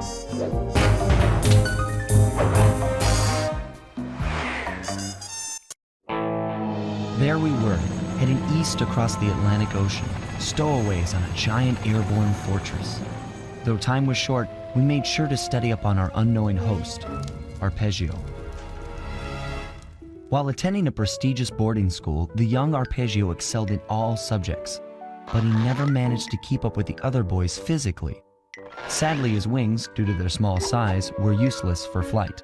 There we were, heading east across the Atlantic Ocean, stowaways on a giant airborne fortress. Though time was short, we made sure to study up on our unknowing host, Arpeggio. While attending a prestigious boarding school, the young Arpeggio excelled in all subjects, but he never managed to keep up with the other boys physically. Sadly, his wings, due to their small size, were useless for flight.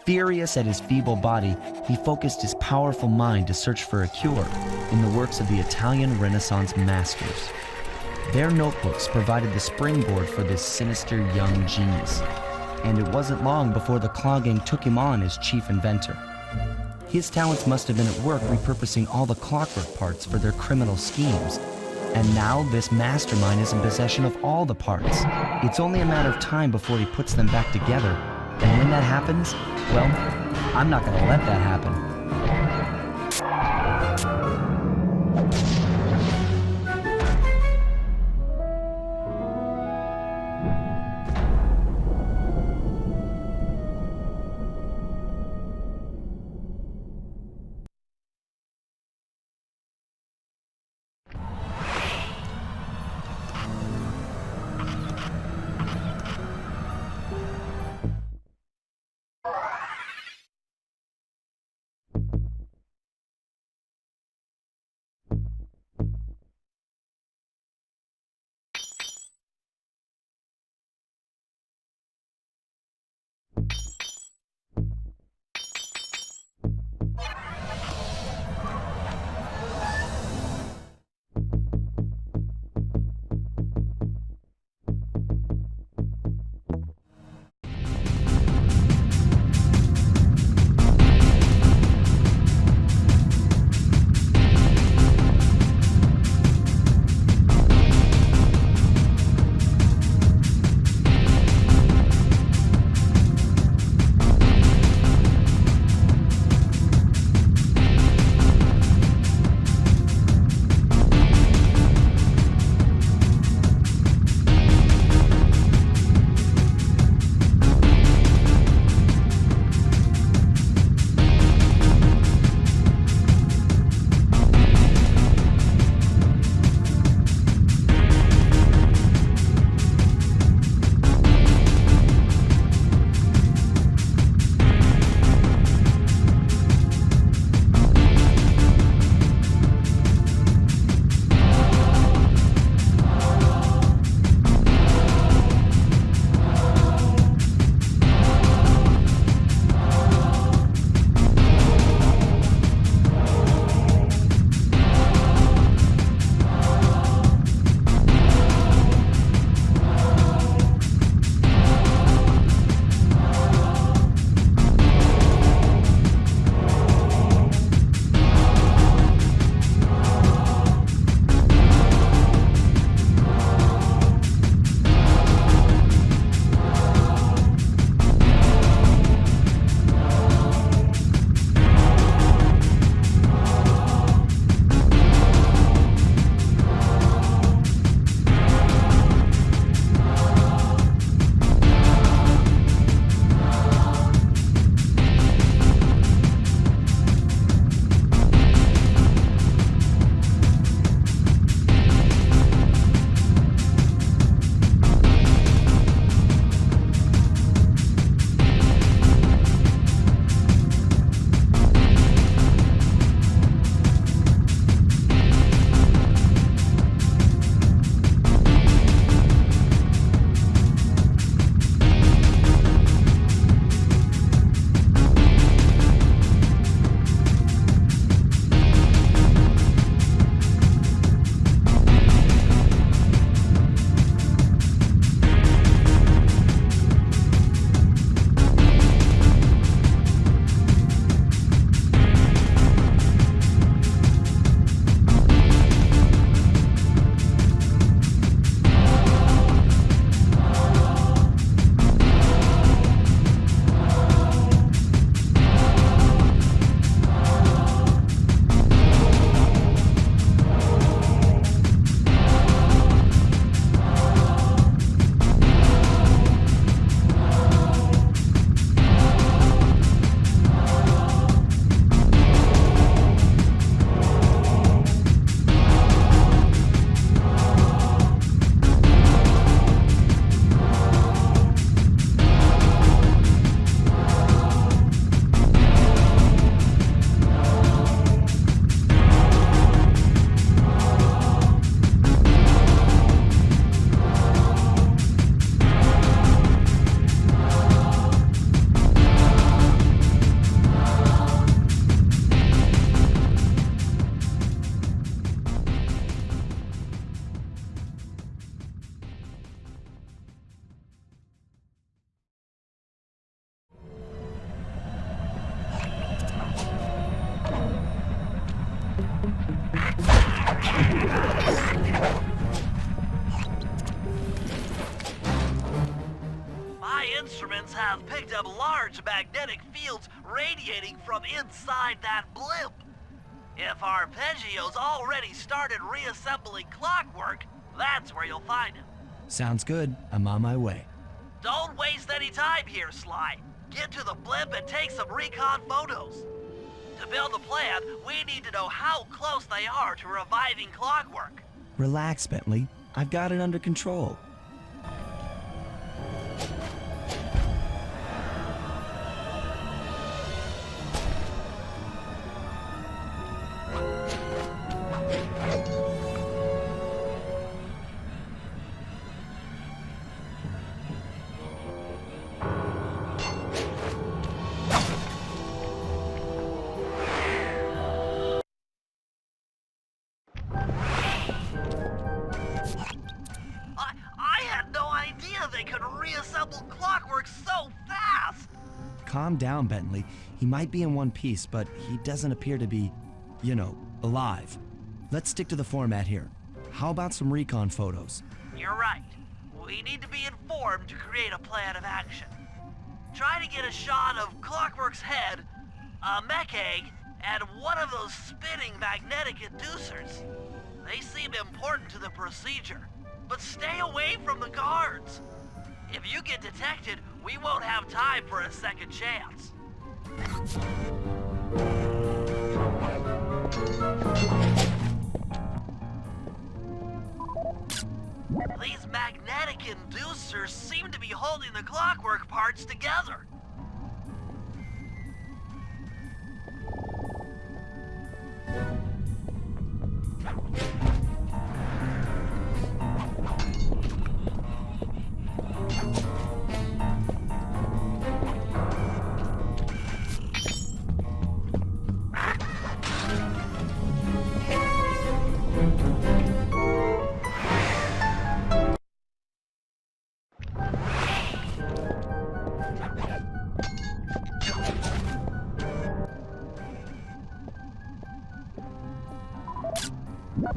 Furious at his feeble body, he focused his powerful mind to search for a cure in the works of the Italian Renaissance masters. Their notebooks provided the springboard for this sinister young genius, and it wasn't long before the Claw Gang took him on as chief inventor. His talents must have been at work repurposing all the clockwork parts for their criminal schemes, and now this mastermind is in possession of all the parts. It's only a matter of time before he puts them back together, and when that happens, well, I'm not gonna let that happen. instruments have picked up large magnetic fields radiating from inside that blimp. If Arpeggio's already started reassembling Clockwork, that's where you'll find him. Sounds good. I'm on my way. Don't waste any time here, Sly. Get to the blimp and take some recon photos. To build a plan, we need to know how close they are to reviving Clockwork. Relax, Bentley. I've got it under control. I had no idea they could reassemble Clockwork so fast! Calm down, Bentley. He might be in one piece, but he doesn't appear to be, alive. Let's stick to the format here. How about some recon photos? You're right. We need to be informed to create a plan of action. Try to get a shot of Clockwork's head, a mech egg, and one of those spinning magnetic inducers. They seem important to the procedure, but stay away from the guards. If you get detected, we won't have time for a second chance. These magnetic inducers seem to be holding the Clockwork parts together.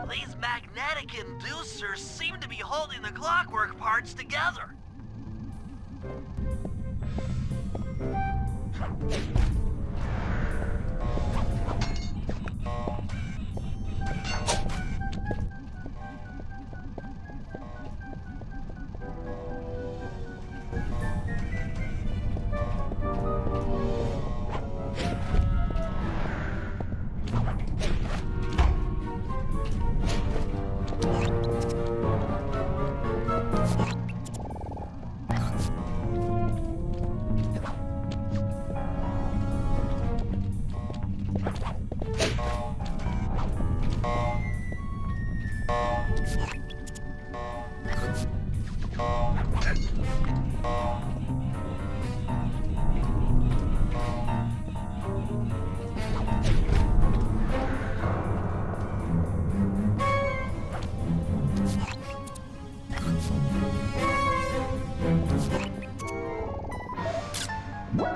These magnetic inducers seem to be holding the Clockwork parts together.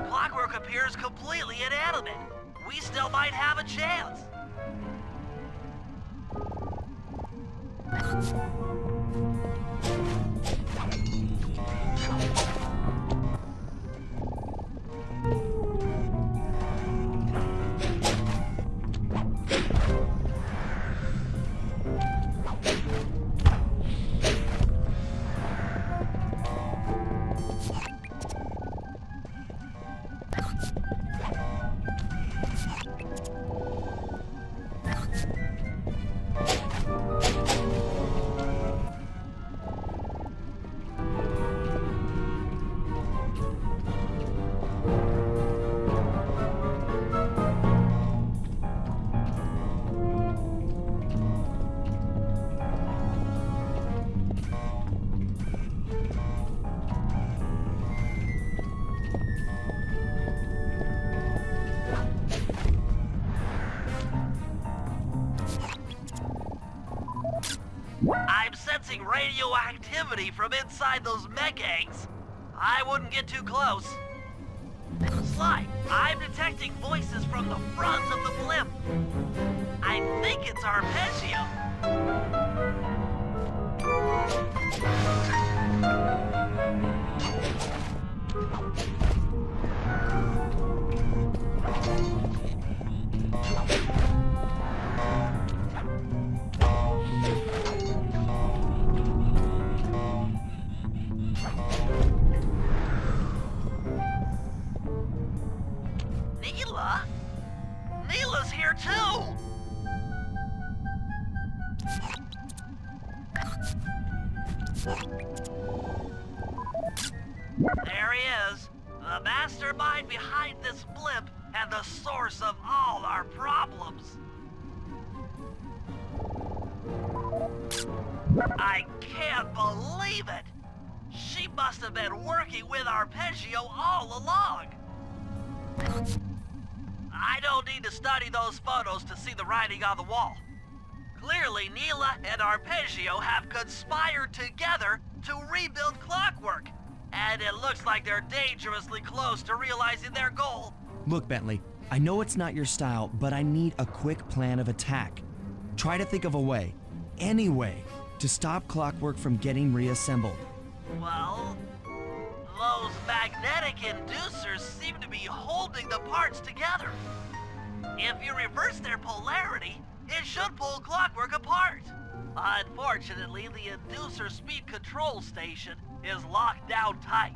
Clockwork appears completely inanimate. We still might have a chance. I'm sensing radioactivity from inside those mech eggs. I wouldn't get too close. Sly, I'm detecting voices from the front of the blimp. I think it's Arpeggio. There he is, the mastermind behind this blimp and the source of all our problems. I can't believe it! She must have been working with Arpeggio all along. I don't need to study those photos to see the writing on the wall. Clearly, Neela and Arpeggio have conspired together to rebuild Clockwork. And it looks like they're dangerously close to realizing their goal. Look, Bentley, I know it's not your style, but I need a quick plan of attack. Try to think of a way, any way, to stop Clockwork from getting reassembled. Well, those magnetic inducers seem to be holding the parts together. If you reverse their polarity, it should pull Clockwork apart. Unfortunately, the inducer speed control station is locked down tight.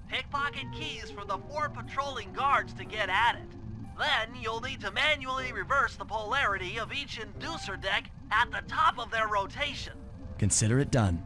Pickpocket keys for the 4 patrolling guards to get at it. Then you'll need to manually reverse the polarity of each inducer deck at the top of their rotation. Consider it done.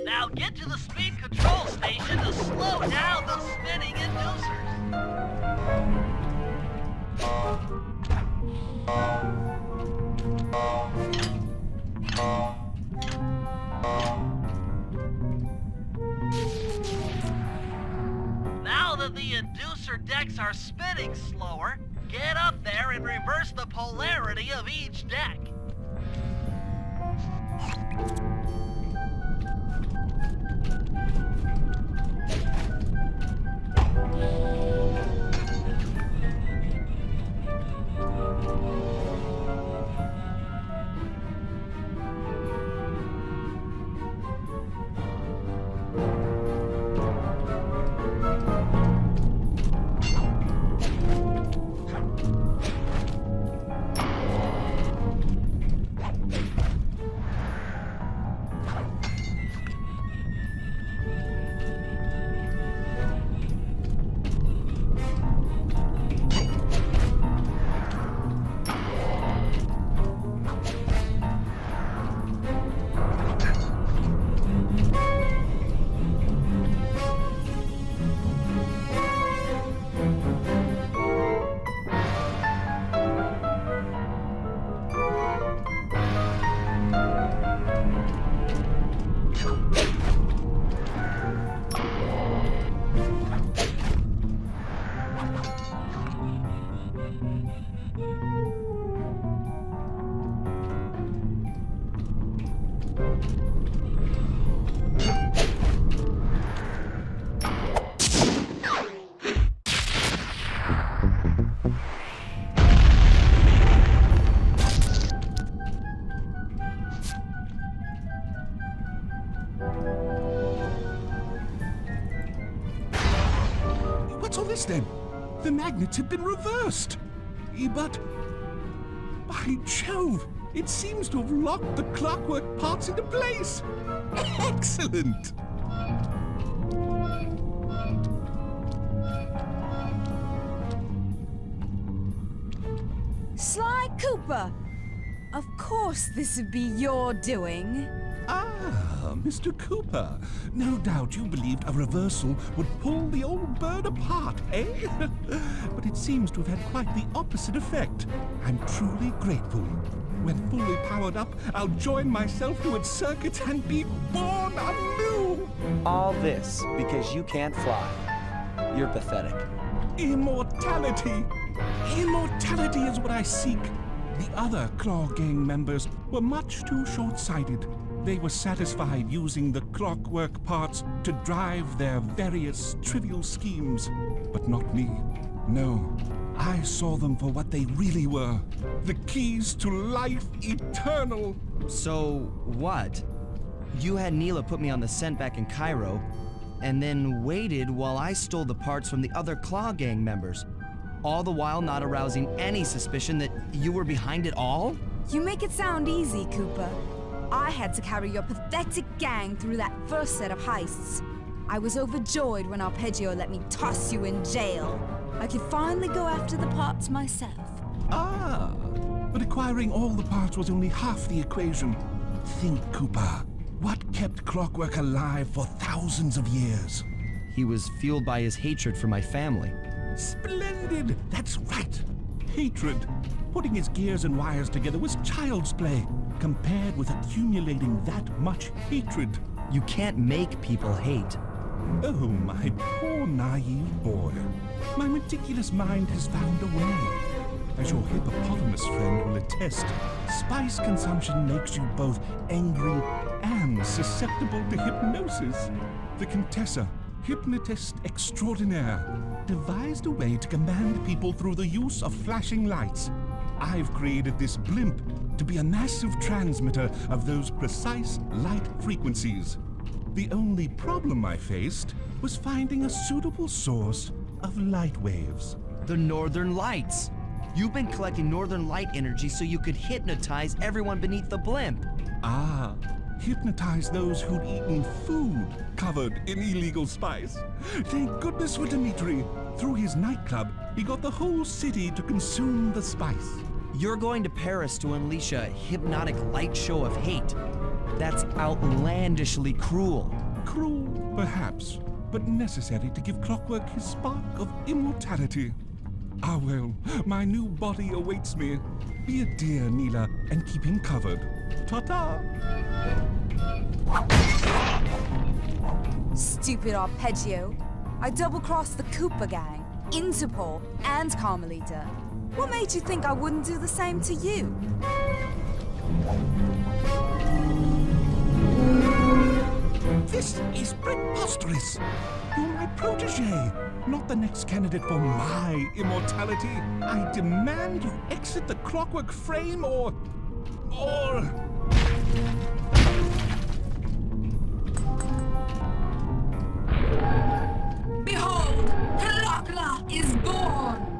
Now get to the speed control station to slow down the spinning inducers. Now that the inducer decks are spinning slower, get up there and reverse the polarity of each deck. What's all this then? The magnets have been reversed. But, by Jove, it seems to have locked the clockwork parts into place. Excellent! Sly Cooper! Of course this would be your doing. Ah, Mr. Cooper. No doubt you believed a reversal would pull the old bird apart, eh? But it seems to have had quite the opposite effect. I'm truly grateful. When fully powered up, I'll join myself to its circuits and be born anew! All this because you can't fly. You're pathetic. Immortality! Immortality is what I seek. The other Claw Gang members were much too short-sighted. They were satisfied using the clockwork parts to drive their various trivial schemes. But not me. No. I saw them for what they really were. The keys to life eternal. So, what? You had Neela put me on the scent back in Cairo, and then waited while I stole the parts from the other Claw Gang members, all the while not arousing any suspicion that you were behind it all? You make it sound easy, Cooper. I had to carry your pathetic gang through that first set of heists. I was overjoyed when Arpeggio let me toss you in jail. I could finally go after the parts myself. Ah, but acquiring all the parts was only half the equation. Think, Cooper. What kept Clockwork alive for thousands of years? He was fueled by his hatred for my family. Splendid! That's right. Hatred. Putting his gears and wires together was child's play, compared with accumulating that much hatred. You can't make people hate. Oh, my poor naive boy. My meticulous mind has found a way. As your hippopotamus friend will attest, spice consumption makes you both angry and susceptible to hypnosis. The Contessa, hypnotist extraordinaire, devised a way to command people through the use of flashing lights. I've created this blimp to be a massive transmitter of those precise light frequencies. The only problem I faced was finding a suitable source of light waves. The Northern Lights. You've been collecting Northern Light energy so you could hypnotize everyone beneath the blimp. Ah, hypnotize those who'd eaten food covered in illegal spice. Thank goodness for Dimitri. Through his nightclub, he got the whole city to consume the spice. You're going to Paris to unleash a hypnotic light show of hate. That's outlandishly cruel. Cruel, perhaps, but necessary to give Clockwork his spark of immortality. Ah well, my new body awaits me. Be a dear, Neela, and keep him covered. Ta-ta! Stupid Arpeggio. I double-crossed the Cooper gang, Interpol, and Carmelita. What made you think I wouldn't do the same to you? This is preposterous! You're my protege, not the next candidate for my immortality. I demand you exit the Clockwork frame or... Behold, Clockla is born!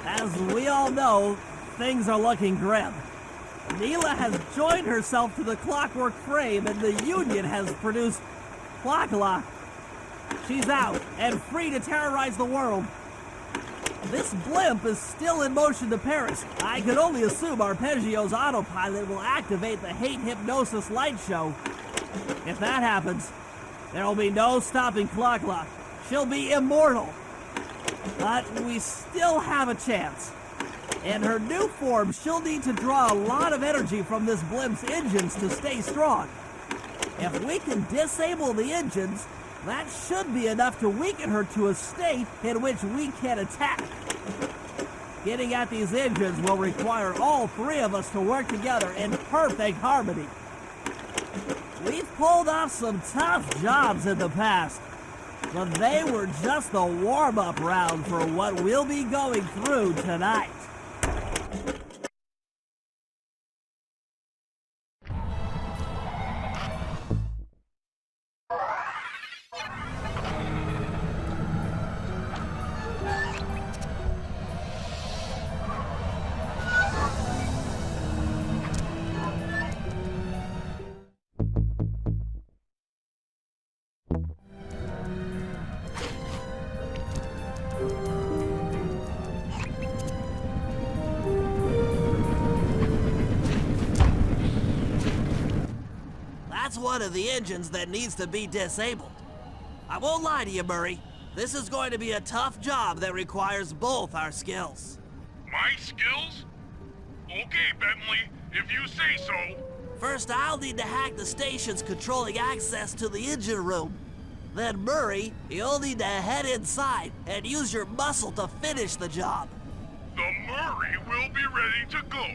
As we all know, things are looking grim. Neela has joined herself to the Clockwork frame and the Union has produced Clockla. She's out and free to terrorize the world. This blimp is still in motion to Paris. I could only assume Arpeggio's autopilot will activate the hate hypnosis light show. If that happens, there will be no stopping Clockla. She'll be immortal. But we still have a chance. In her new form, she'll need to draw a lot of energy from this blimp's engines to stay strong. If we can disable the engines, that should be enough to weaken her to a state in which we can attack. Getting at these engines will require all three of us to work together in perfect harmony. We've pulled off some tough jobs in the past, but they were just the warm-up round for what we'll be going through tonight. That's one of the engines that needs to be disabled. I won't lie to you, Murray. This is going to be a tough job that requires both our skills. My skills? Okay, Bentley, if you say so. First, I'll need to hack the stations controlling access to the engine room. Then, Murray, you'll need to head inside and use your muscle to finish the job. The Murray will be ready to go.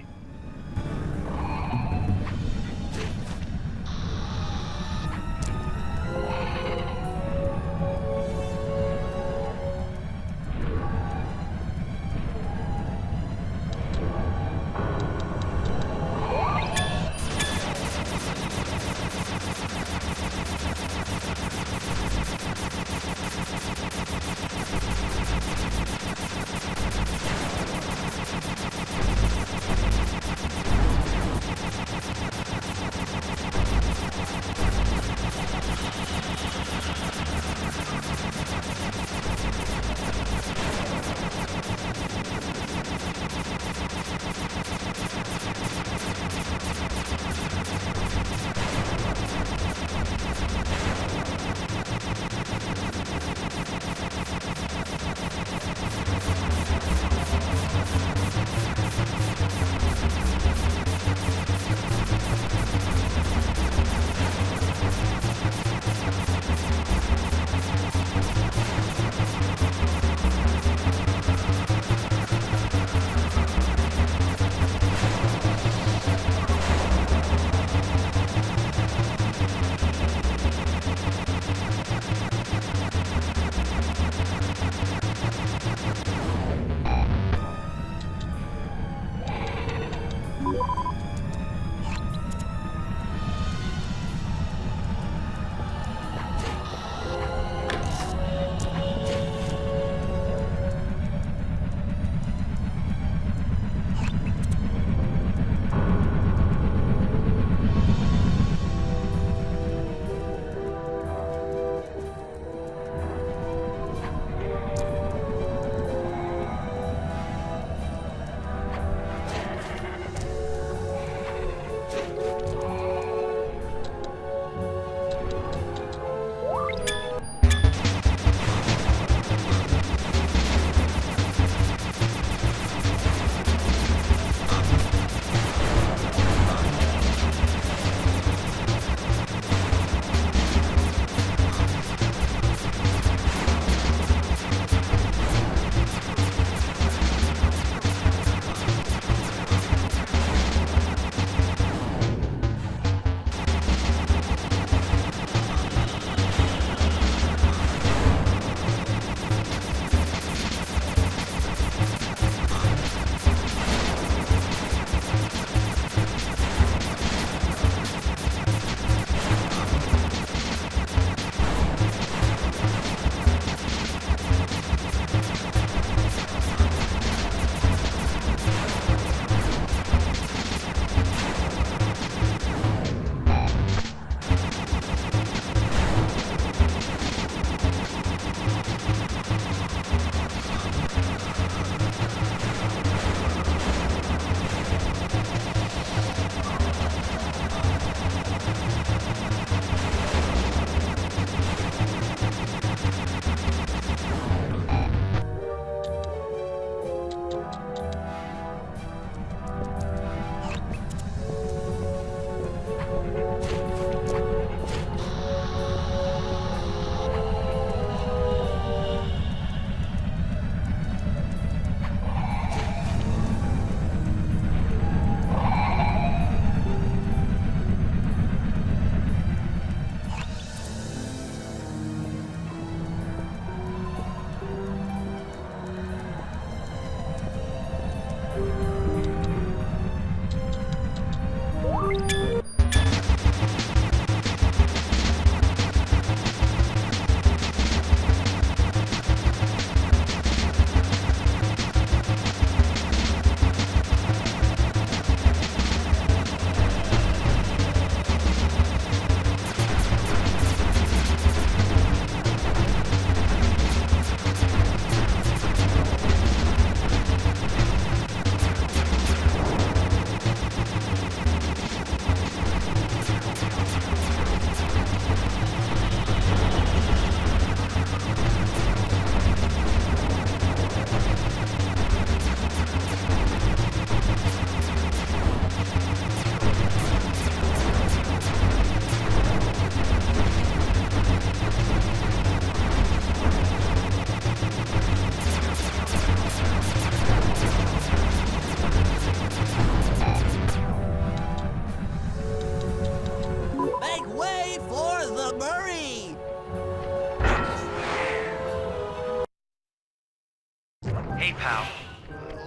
Hey, pal.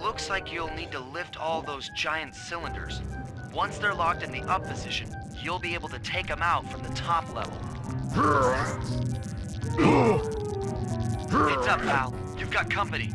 Looks like you'll need to lift all those giant cylinders. Once they're locked in the up position, you'll be able to take them out from the top level. Heads up, pal. You've got company.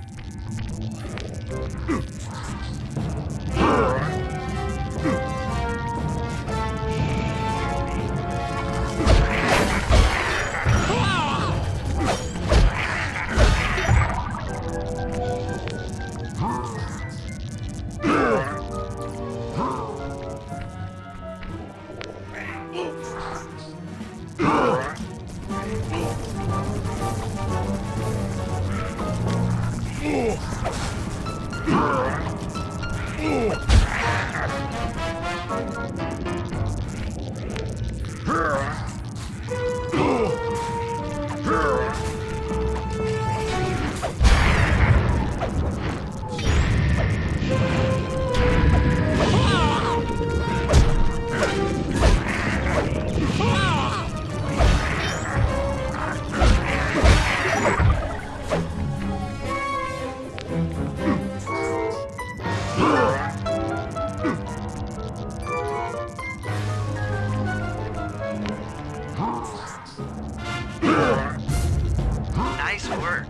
Nice work.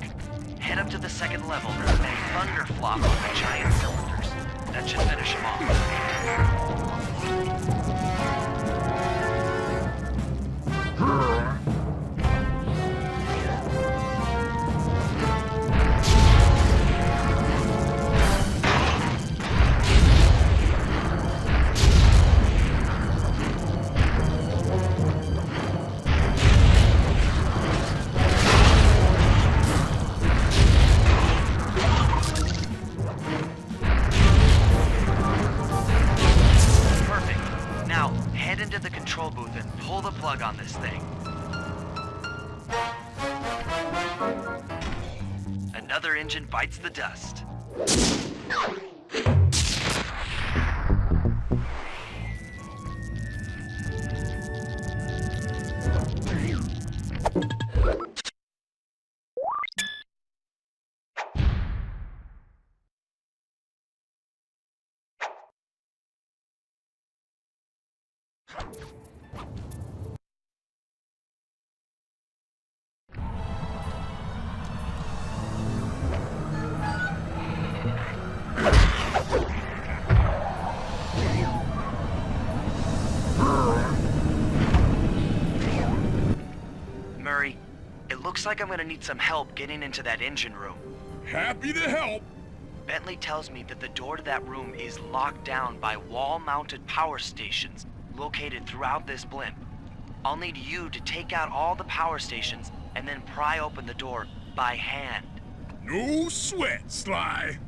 Head up to the second level and thunderflop on the giant cylinders. That should finish them off. Perfect. Now, head into the control booth and pull the plug on this thing. Another engine bites the dust. Murray, it looks like I'm gonna need some help getting into that engine room. Happy to help. Bentley tells me that the door to that room is locked down by wall-mounted power stations located throughout this blimp. I'll need you to take out all the power stations and then pry open the door by hand. No sweat, Sly.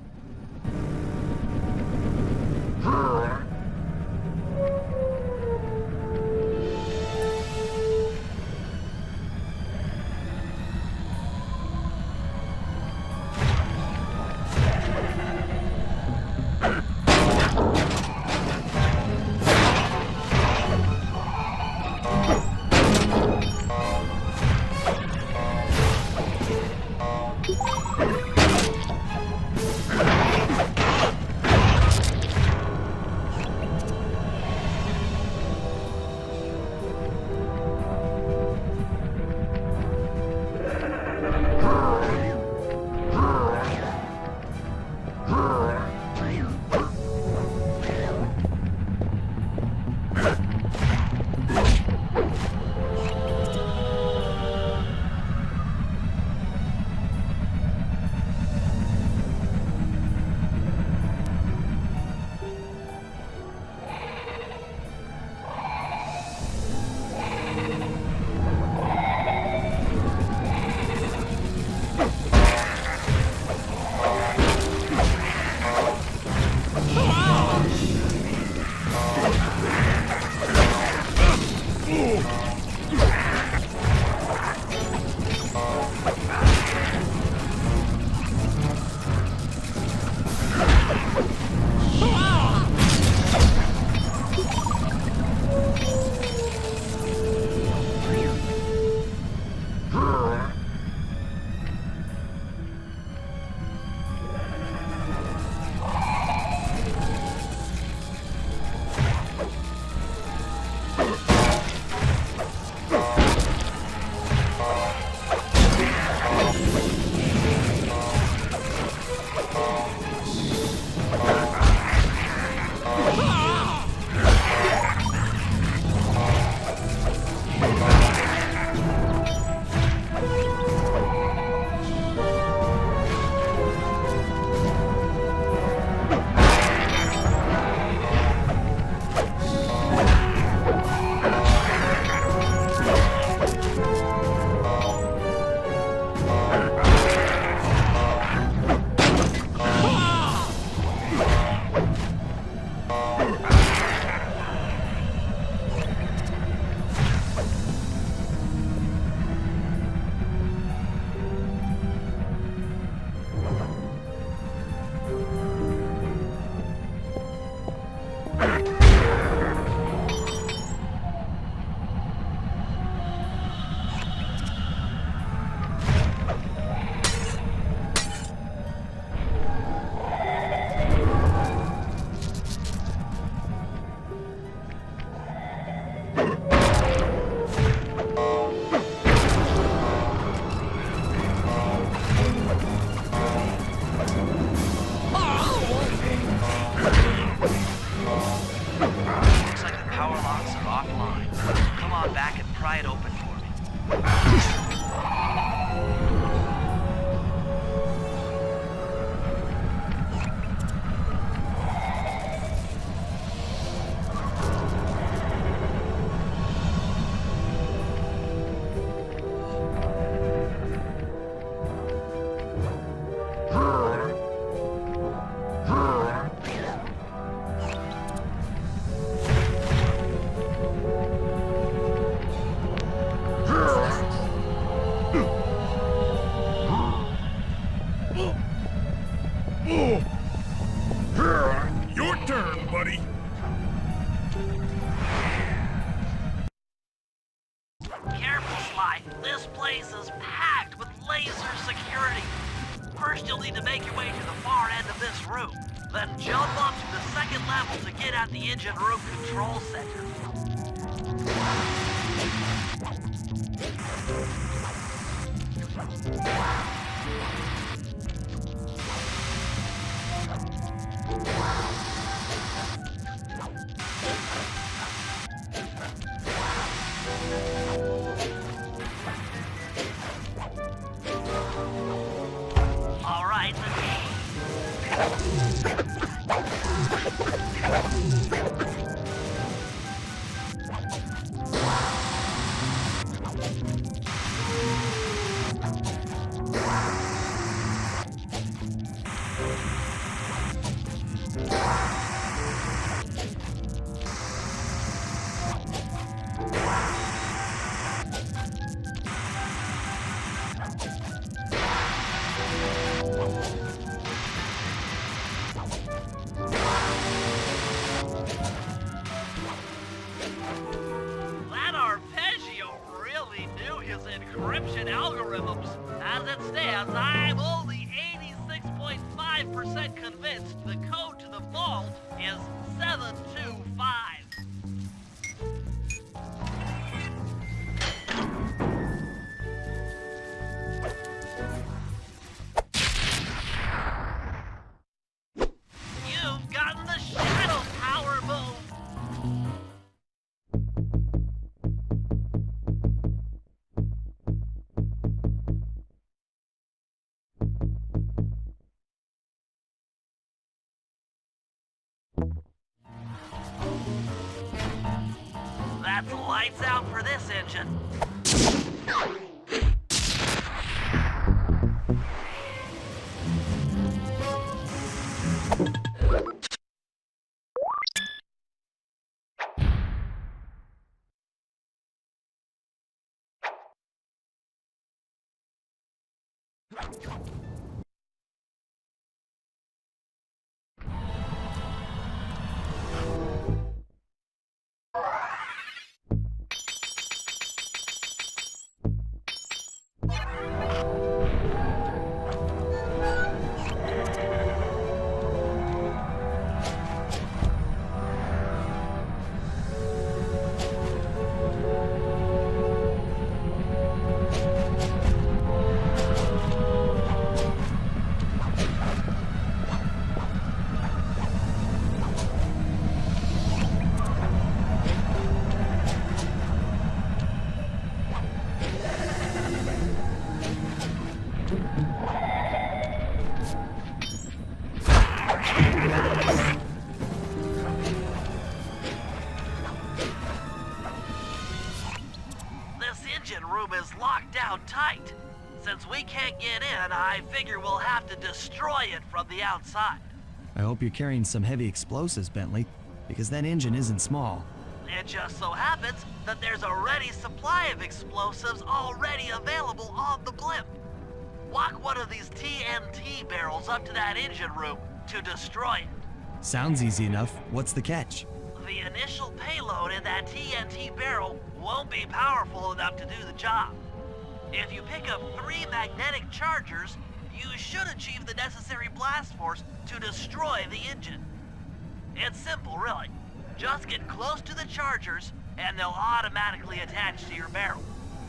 are offline. Come on back and pry it open for me. Your turn, buddy. Careful, Sly. This place is packed with laser security. First, you'll need to make your way to the far end of this room. Then jump up to the second level to get at the engine room control center. All right, that arpeggio really knew his encryption algorithms. As it stands, I'm only 86.5% convinced the code to the vault is 725. You've gotten the shadow power move. That's lights out for this engine. Room is locked down tight. Since we can't get in, I figure we'll have to destroy it from the outside. I hope you're carrying some heavy explosives, Bentley, because that engine isn't small. It just so happens that there's a ready supply of explosives already available on the blimp. Walk one of these TNT barrels up to that engine room to destroy it. Sounds easy enough. What's the catch? The initial payload in that TNT barrel won't be powerful enough to do the job. If you pick up 3 magnetic chargers, you should achieve the necessary blast force to destroy the engine. It's simple, really. Just get close to the chargers, and they'll automatically attach to your barrel.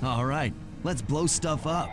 All right, let's blow stuff up.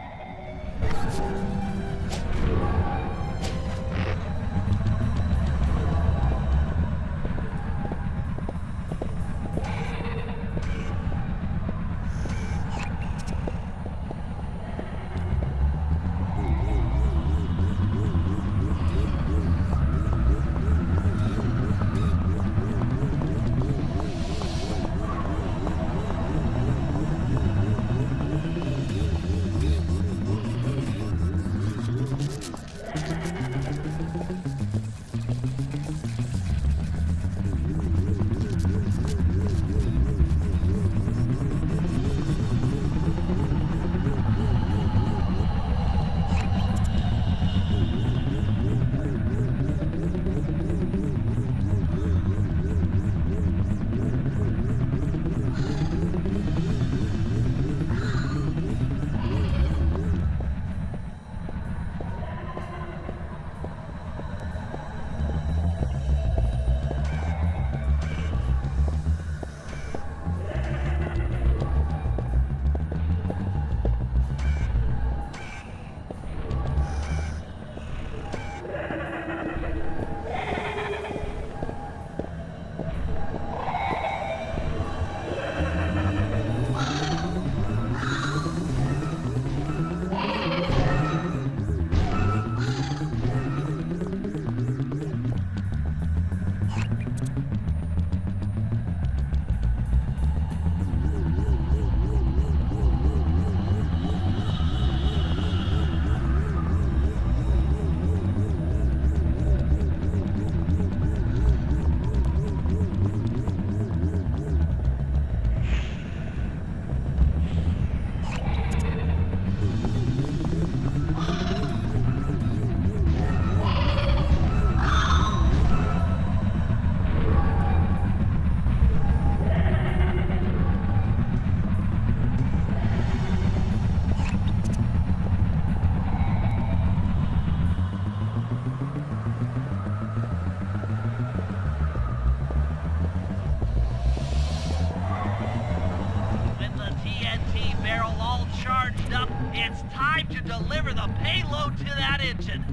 It's time to deliver the payload to that engine.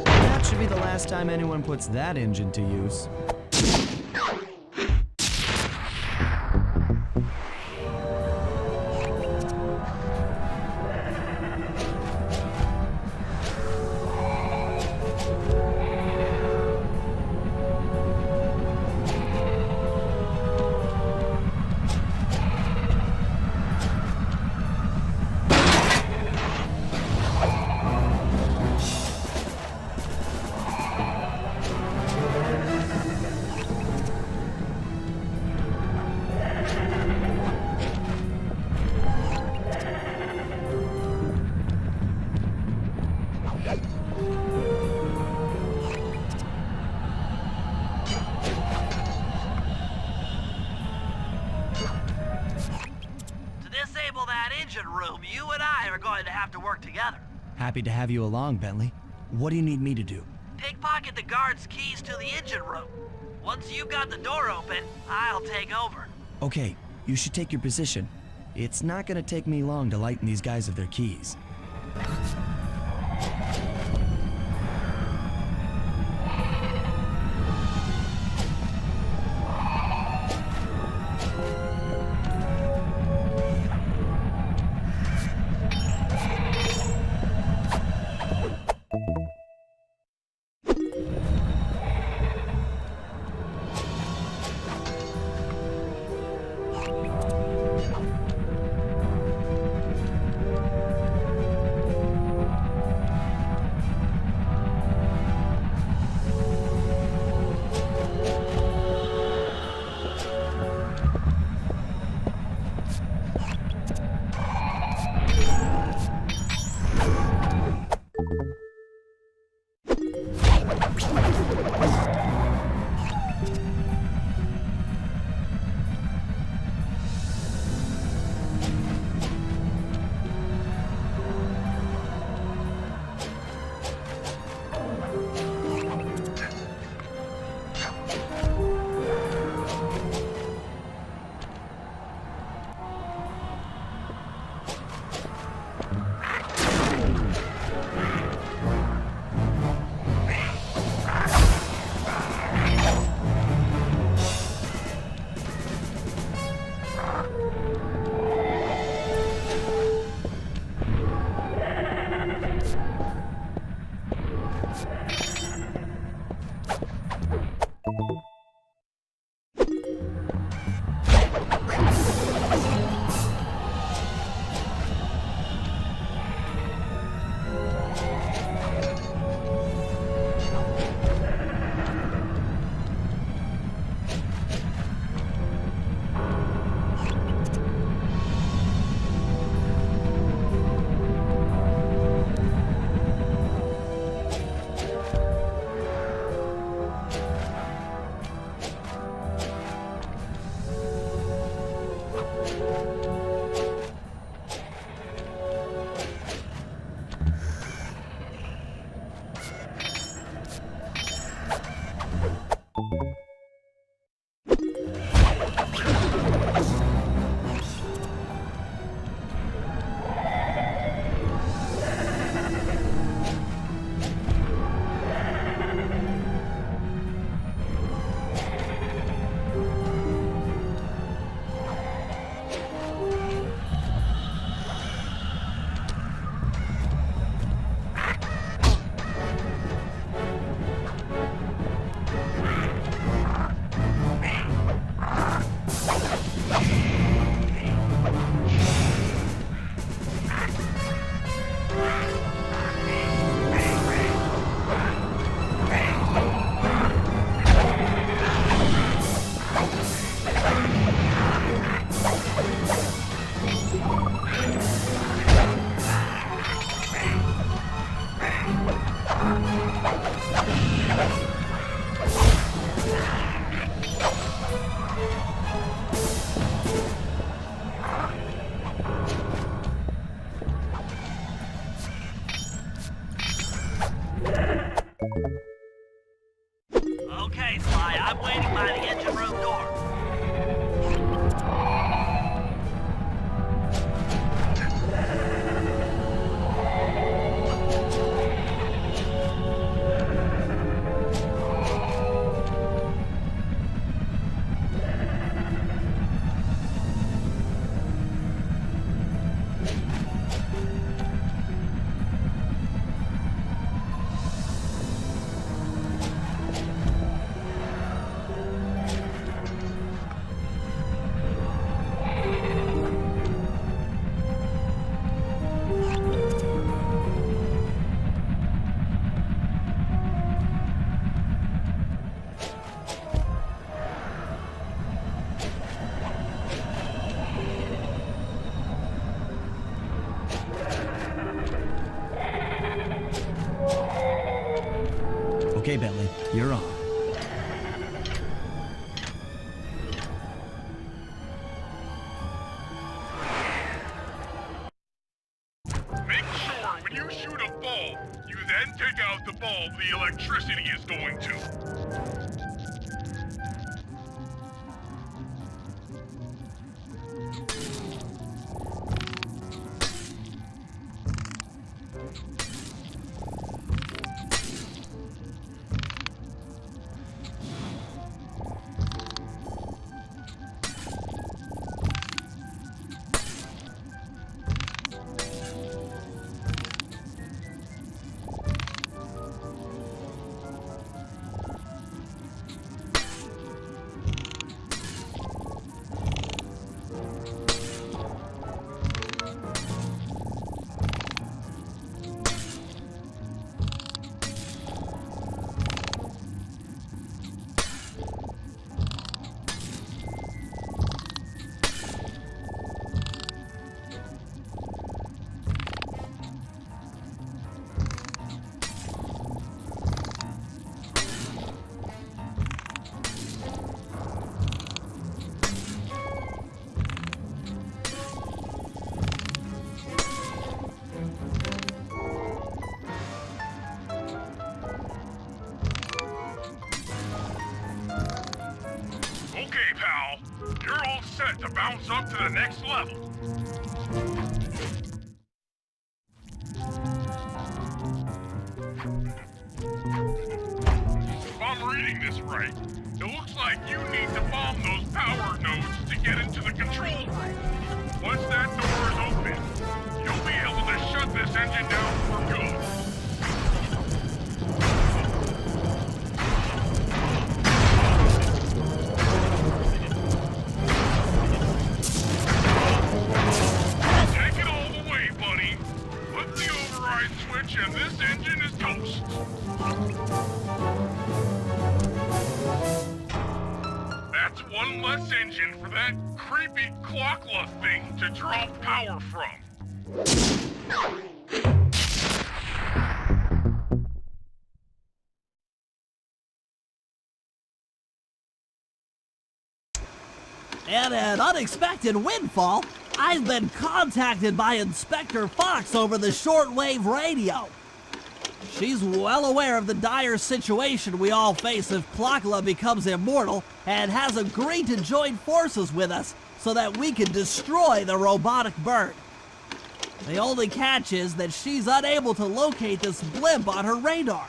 That should be the last time anyone puts that engine to use. Room, you and I are going to have to work together. Happy to have you along, Bentley. What do you need me to do? Pickpocket the guard's keys to the engine room. Once you've got the door open, I'll take over. Okay, you should take your position. It's not gonna take me long to lighten these guys of their keys. Okay, Sly, I'm waiting by the engine room door. Okay, Bentley, you're on. Make sure when you shoot a bulb, you then take out the bulb the electricity is going to. Okay, pal. You're all set to bounce up to the next level. If I'm reading this right, it looks like you need to bomb those power nodes to get into the control room. Once that door is open, you'll be able to shut this engine down for good. Take it all the way, buddy. Flip the override switch and this engine is toast. That's one less engine for that creepy clockla thing to draw power from. And an unexpected windfall, I've been contacted by Inspector Fox over the shortwave radio. She's well aware of the dire situation we all face if Clockla becomes immortal and has agreed to join forces with us so that we can destroy the robotic bird. The only catch is that she's unable to locate this blimp on her radar.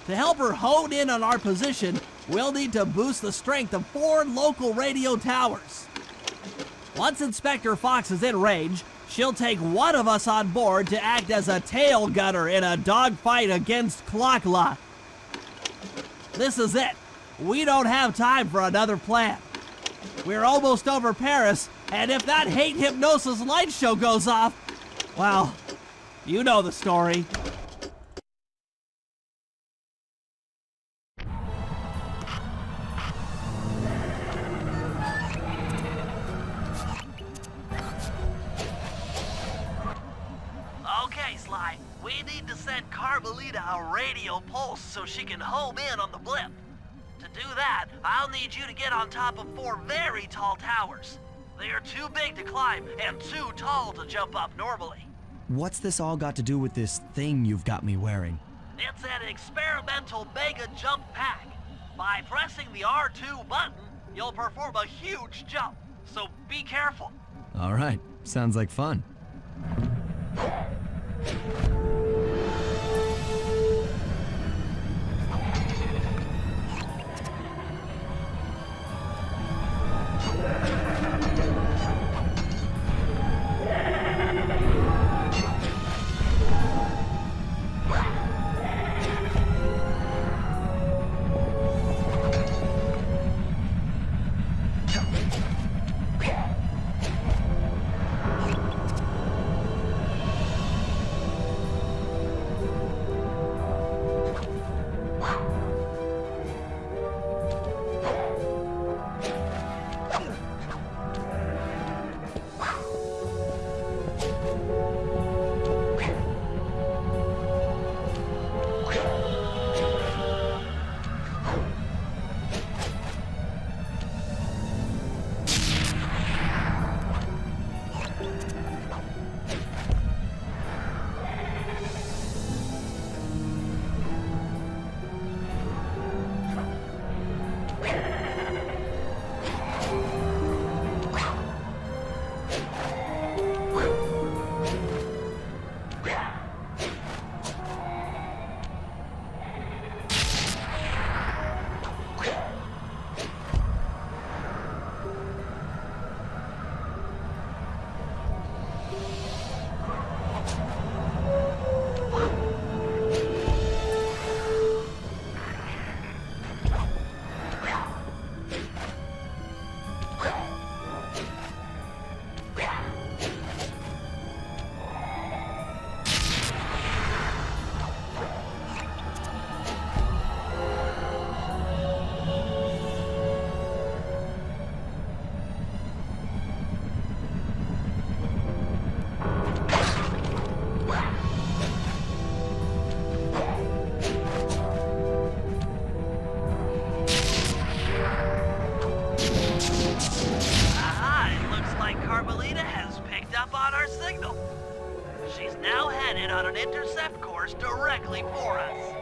To help her hone in on our position, we'll need to boost the strength of 4 local radio towers. Once Inspector Fox is in range, she'll take one of us on board to act as a tail gunner in a dogfight against Clockla. This is it. We don't have time for another plan. We're almost over Paris, and if that hate hypnosis light show goes off, well, you know the story. Okay, Sly, we need to send Carmelita a radio pulse so she can home in on the blimp. To do that, I'll need you to get on top of 4 very tall towers. They are too big to climb and too tall to jump up normally. What's this all got to do with this thing you've got me wearing? It's an experimental mega jump pack. By pressing the R2 button, you'll perform a huge jump, so be careful. All right, sounds like fun. on an intercept course directly for us.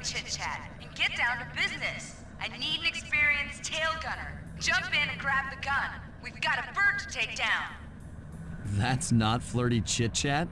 Chit-chat and get down to business. I need an experienced tail gunner. Jump in and grab the gun. We've got a bird to take down. That's not flirty chit-chat?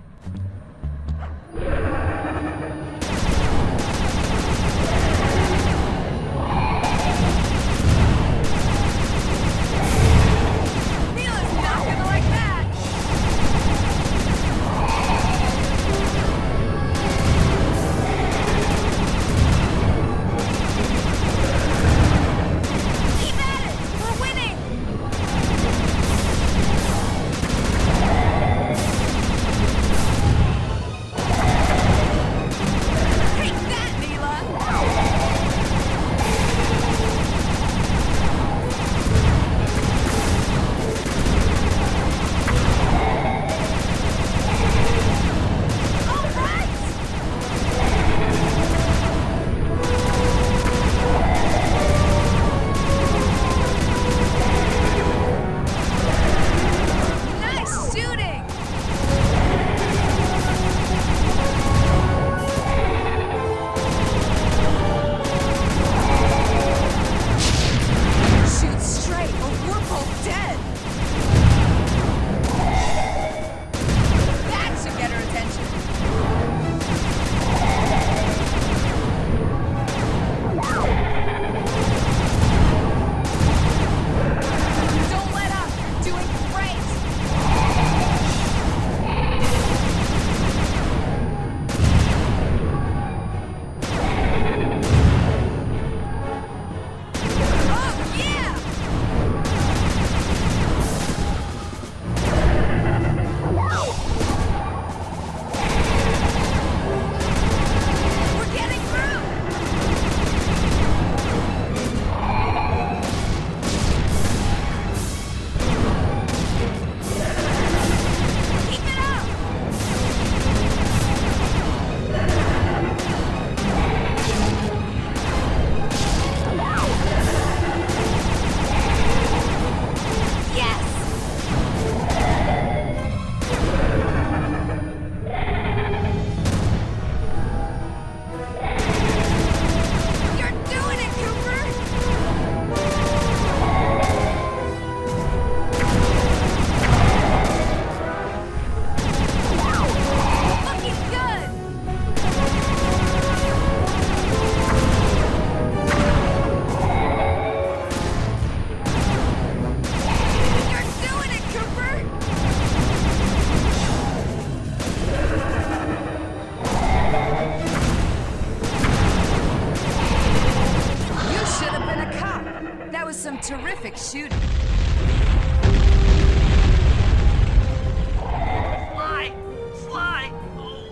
some terrific shooting. Sly,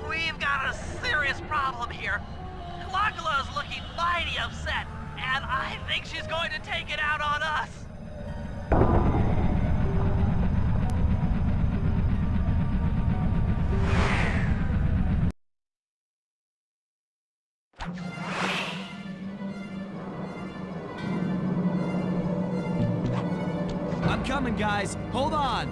we've got a serious problem here. Clockula's looking mighty upset, and I think she's going to take it out on us. I'm coming, guys. Hold on.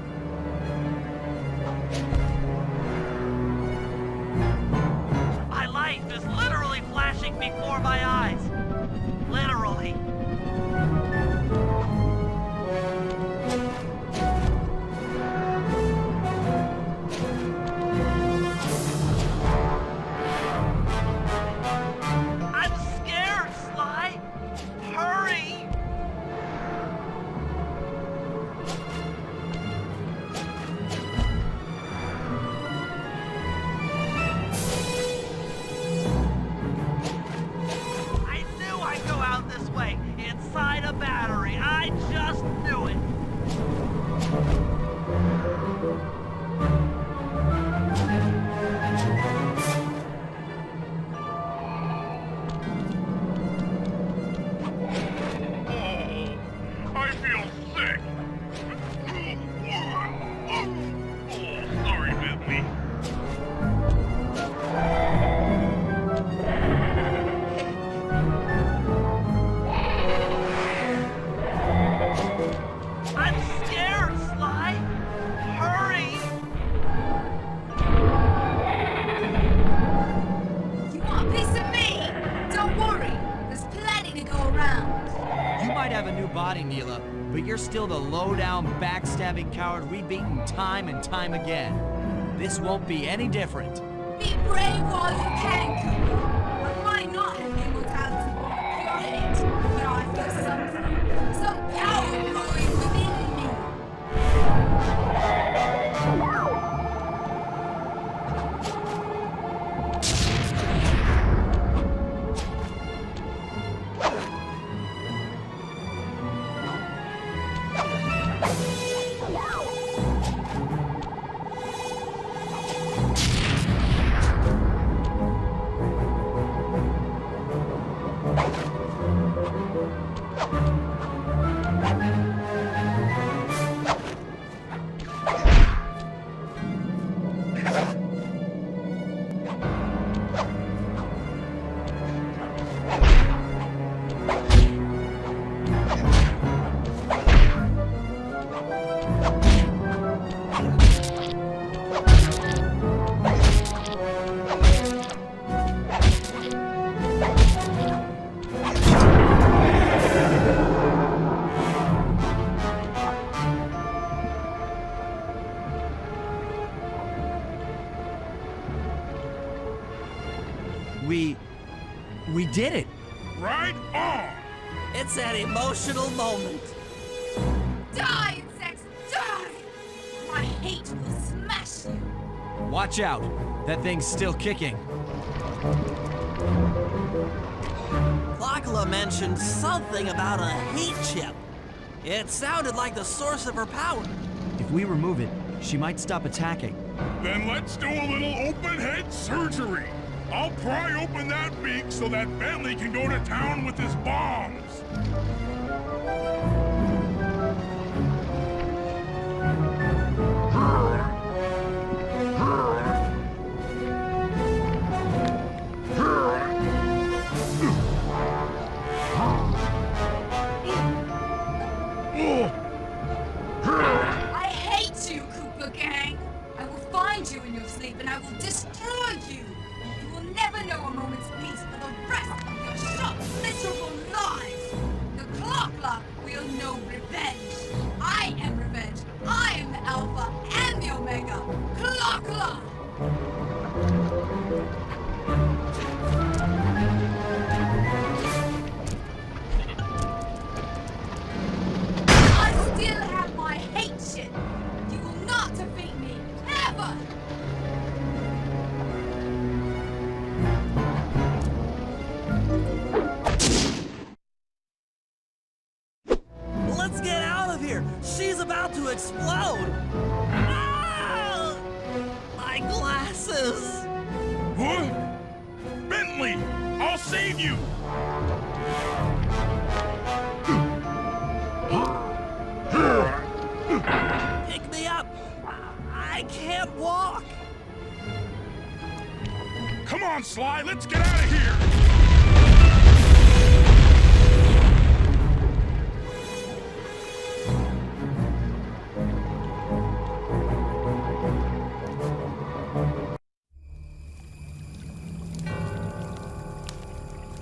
My life is literally flashing before my eyes. Literally. I'm scared, Sly. Hurry! I knew I'd go out this way, inside a battery. I just knew it. Oh, I feel sick. Oh, sorry, Bentley. I'm scared, Sly. Hurry! You want a piece of me? Don't worry, there's plenty to go around. You might have a new body, Neela, but you're still the low-down, backstabbing coward we've beaten time and time again. This won't be any different. Be brave while you can, Cooper. I might not have the immortality or pure hate, but I feel something. Some power growing within me. We did it! Right on! It's an emotional moment. Die, insects, die! My hate will smash you. Watch out! That thing's still kicking. Clockula mentioned something about a heat chip. It sounded like the source of her power. If we remove it, she might stop attacking. Then let's do a little open head surgery. I'll pry open that beak so that Bentley can go to town with his bombs. I hate you, Koopa Gang. I will find you in your sleep and I will destroy you. You will never know a moment's peace for the rest of your short, miserable lives. The Clockla will know revenge. I am revenge. I am the Alpha and the Omega. Clockla! I still have my hate shit. You will not defeat me, ever! to explode! Ah! My glasses! What? Bentley! I'll save you! Pick me up! I can't walk! Come on, Sly, let's get out of here!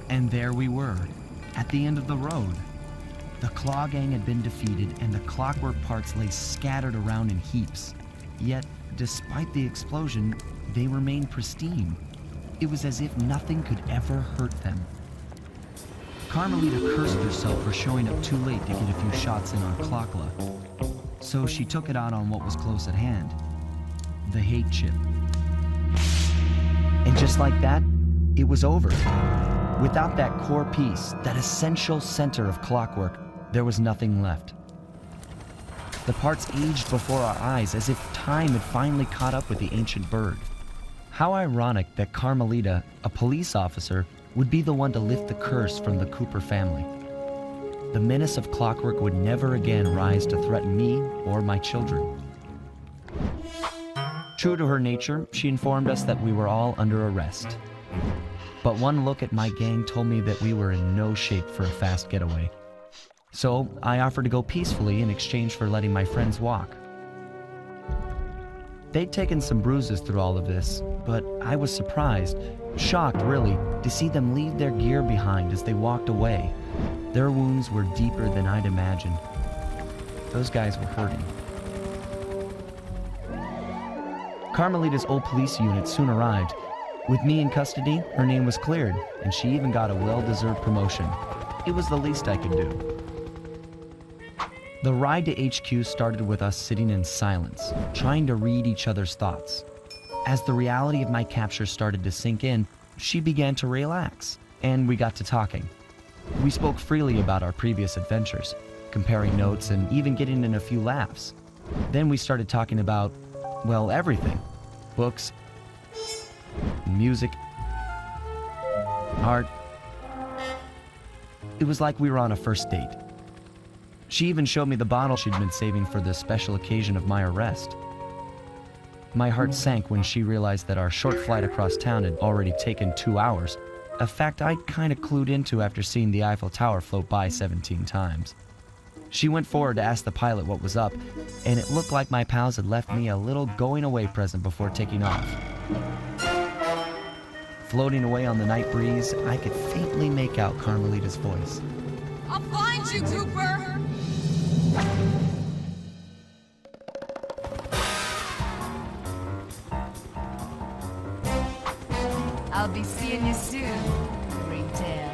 And there we were, at the end of the road. The Claw Gang had been defeated, and the clockwork parts lay scattered around in heaps. Yet, despite the explosion, they remained pristine. It was as if nothing could ever hurt them. Carmelita cursed herself for showing up too late to get a few shots in on Clockla. So she took it out on what was close at hand, the hate chip. And just like that, it was over. Without that core piece, that essential center of clockwork, there was nothing left. The parts aged before our eyes as if time had finally caught up with the ancient bird. How ironic that Carmelita, a police officer, would be the one to lift the curse from the Cooper family. The menace of clockwork would never again rise to threaten me or my children. True to her nature, she informed us that we were all under arrest. But one look at my gang told me that we were in no shape for a fast getaway. So I offered to go peacefully in exchange for letting my friends walk. They'd taken some bruises through all of this, but I was surprised, shocked really, to see them leave their gear behind as they walked away. Their wounds were deeper than I'd imagined. Those guys were hurting. Carmelita's old police unit soon arrived. With me in custody, her name was cleared, and she even got a well-deserved promotion. It was the least I could do. The ride to HQ started with us sitting in silence, trying to read each other's thoughts. As the reality of my capture started to sink in, she began to relax, and we got to talking. We spoke freely about our previous adventures, comparing notes and even getting in a few laughs. Then we started talking about, well, everything. Books, music, art. It was like we were on a first date. She even showed me the bottle she'd been saving for the special occasion of my arrest. My heart sank when she realized that our short flight across town had already taken 2 hours, a fact I'd kind of clued into after seeing the Eiffel Tower float by 17 times. She went forward to ask the pilot what was up, and it looked like my pals had left me a little going-away present before taking off. Floating away on the night breeze, I could faintly make out Carmelita's voice. I'll find you, Cooper! I'll be seeing you soon, Ringtail.